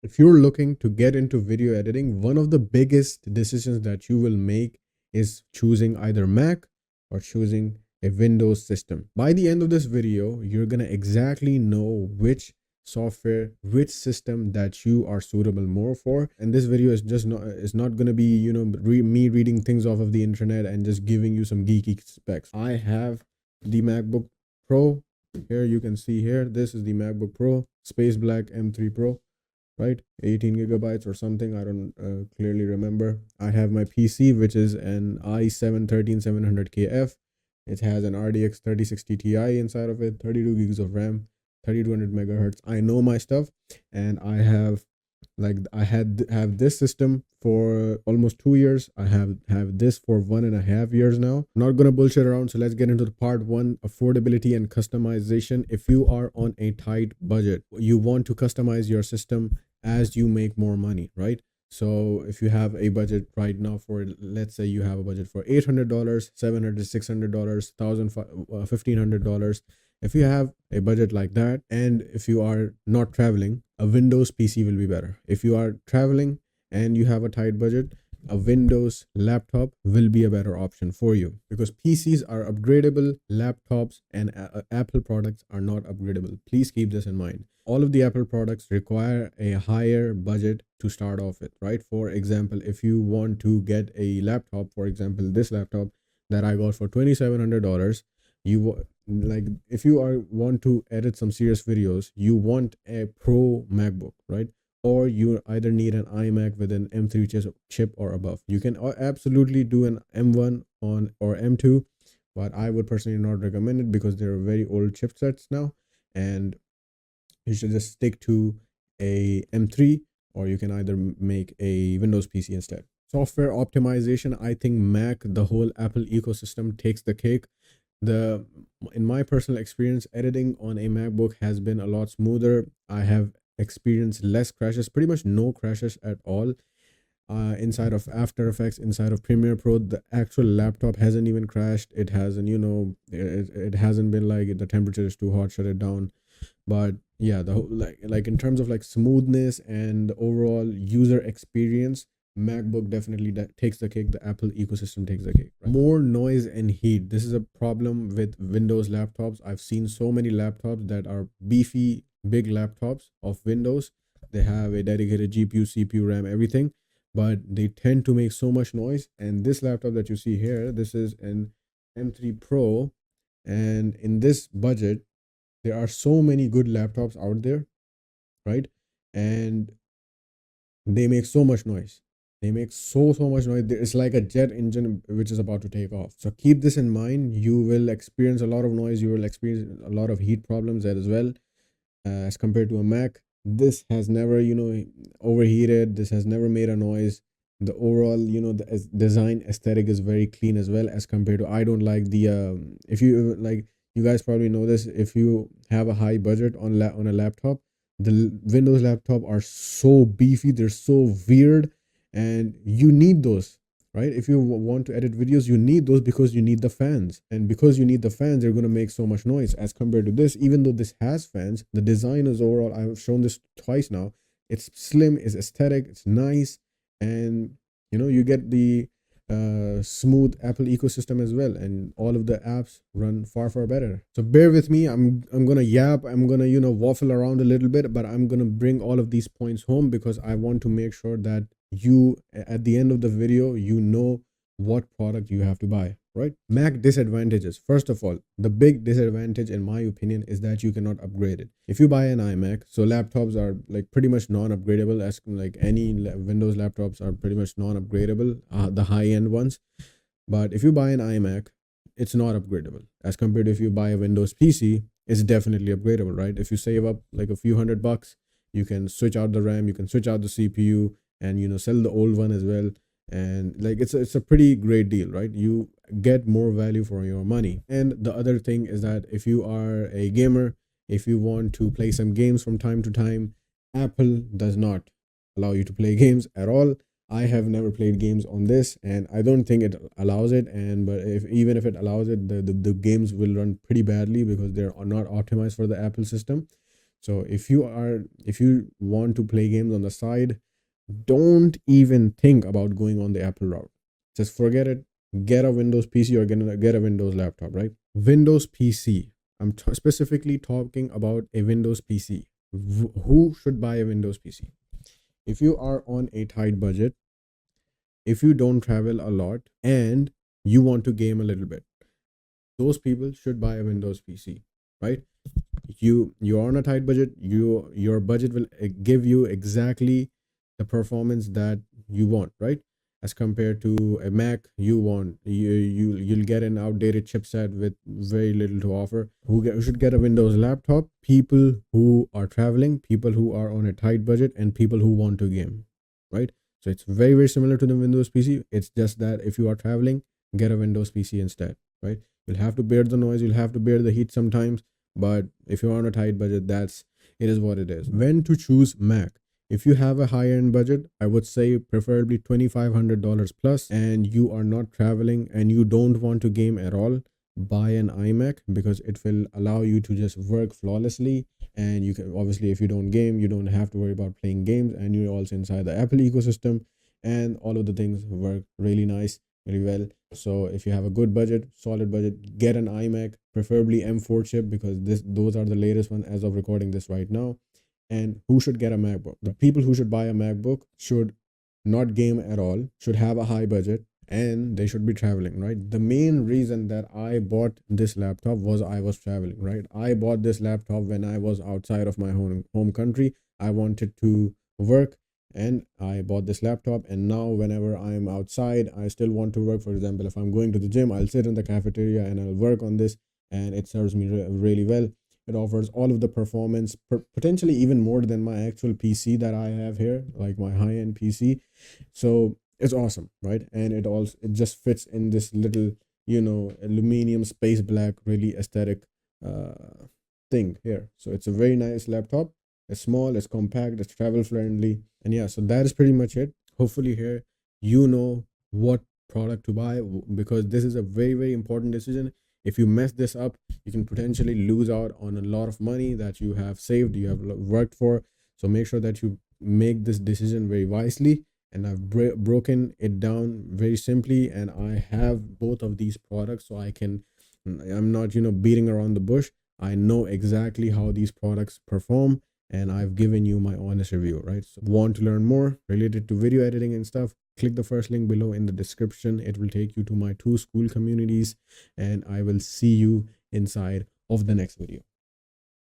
If you're looking to get into video editing, one of the biggest decisions that you will make is choosing either Mac or choosing a Windows system. By the end of this video, you're going to exactly know which software, which system that you are suitable more for. And this video is just not, it's not going to be, me reading things off of the internet and just giving you some geeky specs. I have the MacBook Pro. Here you can see here, this is the MacBook Pro, Space Black M3 Pro, right? 18 gigabytes or something, I don't clearly remember. I have my PC, which is an i7 13700KF. It has an RDX 3060 Ti inside of it, 32 gigs of RAM, 3200 megahertz. I know my stuff, and I have this system for almost 2 years. I have this for 1.5 years now. I'm not gonna bullshit around, so let's get into the part one: affordability and customization. If you are on a tight budget, you want to customize your system as you make more money, right? So if you have a budget right now for, let's say you have a budget for $800, $700, $600, $1,500. If you have a budget like that, and if you are not traveling, a Windows PC will be better. If you are traveling and you have a tight budget, a Windows laptop will be a better option for you, because PCs are upgradable, laptops and Apple products are not upgradable. Please keep this in mind. All of the Apple products require a higher budget to start off with, right? For example, if you want to get a laptop, for example, this laptop that I got for $2,700, like, if you are want to edit some serious videos, you want a pro MacBook, right? Or you either need an iMac with an M3 chip or above. You can absolutely do an M1 on or M2, but I would personally not recommend it because they're very old chipsets now, and you should just stick to a M3, or you can either make a Windows PC instead. Software optimization, I think Mac, the whole Apple ecosystem takes the cake. The In my personal experience, editing on a MacBook has been a lot smoother. I have experienced less crashes, pretty much no crashes at all. Inside of After Effects, inside of Premiere Pro, the actual laptop hasn't even crashed. It hasn't, it hasn't been like the temperature is too hot, shut it down. But yeah, the whole, like in terms of like smoothness and overall user experience, MacBook definitely takes the cake. The Apple ecosystem takes the cake, right? More noise and heat, this is a problem with Windows laptops. I've seen so many laptops that are beefy big laptops of Windows. They have a dedicated GPU, CPU, RAM, everything, but they tend to make so much noise. And this laptop that you see here, this is an M3 Pro, and in this budget there are so many good laptops out there, right? And they make so much noise. They make so much noise. It's like a jet engine which is about to take off. So keep this in mind. You will experience a lot of noise. You will experience a lot of heat problems as well, as compared to a Mac. This has never, overheated. This has never made a noise. The overall, the design aesthetic is very clean as well, as compared to, I don't like the if you like, you guys probably know this, if you have a high budget on a laptop, the Windows laptop are so beefy, they're so weird, and you need those, right? If you want to edit videos, you need those because you need the fans, and because you need the fans, they're going to make so much noise. As compared to this, even though this has fans, the design is overall, I've shown this twice now, it's slim, it's aesthetic, it's nice, and you get the smooth Apple ecosystem as well, and all of the apps run far better. So bear with me. I'm gonna yap. I'm gonna waffle around a little bit, but I'm gonna bring all of these points home because I want to make sure that you, at the end of the video, you know what product you have to buy, right? Mac disadvantages. First of all, the big disadvantage in my opinion is that you cannot upgrade it. If you buy an iMac, so laptops are like pretty much non-upgradable, as like any Windows laptops are pretty much non-upgradable, the high-end ones. But if you buy an iMac, it's not upgradable. As compared to if you buy a Windows PC, it's definitely upgradable, right? If you save up like a few $100, you can switch out the RAM, you can switch out the CPU, and sell the old one as well. And like, it's a pretty great deal, right? You get more value for your money. And the other thing is that if you are a gamer, if you want to play some games from time to time, Apple does not allow you to play games at all. I have never played games on this, and I don't think it allows it. And but if even if it allows it, the games will run pretty badly because they're not optimized for the Apple system. So if you want to play games on the side, don't even think about going on the Apple route. Just forget it. Get a Windows PC or get a Windows laptop, right? Windows PC. I'm specifically talking about a Windows PC. Who should buy a Windows PC? If you are on a tight budget, if you don't travel a lot, and you want to game a little bit, those people should buy a Windows PC, right? You're on a tight budget. Your budget will give you exactly the performance that you want, right? As compared to a Mac, you'll get an outdated chipset with very little to offer. Who should get a Windows laptop? People who are traveling, people who are on a tight budget, and people who want to game, right? So it's very, very similar to the Windows PC. It's just that if you are traveling, get a Windows PC instead, right? You'll have to bear the noise, you'll have to bear the heat sometimes, but if you're on a tight budget, it is what it is. When to choose Mac? If you have a higher end budget, I would say preferably $2,500 plus, and you are not traveling and you don't want to game at all, buy an iMac, because it will allow you to just work flawlessly. And you can, obviously, if you don't game, you don't have to worry about playing games, and you're also inside the Apple ecosystem, and all of the things work really nice, really well. So if you have a good budget, solid budget, get an iMac, preferably M4 chip, because those are the latest one as of recording this right now. And who should get a MacBook? The people who should buy a MacBook should not game at all, should have a high budget, and they should be traveling, right? The main reason that I bought this laptop was I was traveling, right? I bought this laptop when I was outside of my home country. I wanted to work, and I bought this laptop. And now whenever I'm outside, I still want to work. For example, if I'm going to the gym, I'll sit in the cafeteria and I'll work on this, and it serves me really well. It offers all of the performance, potentially even more than my actual PC that I have here, like my high-end PC. So it's awesome, right? And it just fits in this little, aluminum space black, really aesthetic thing here. So it's a very nice laptop. It's small, it's compact, it's travel friendly. And yeah, so that is pretty much it. Hopefully here you know what product to buy, because this is a very, very important decision. If you mess this up, you can potentially lose out on a lot of money that you have saved, you have worked for. So make sure that you make this decision very wisely. And I've broken it down very simply, and I have both of these products, so I'm not beating around the bush. I know exactly how these products perform, and I've given you my honest review, right? So want to learn more related to video editing and stuff, click the first link below in the description. It will take you to my 2 school communities, and I will see you inside of the next video.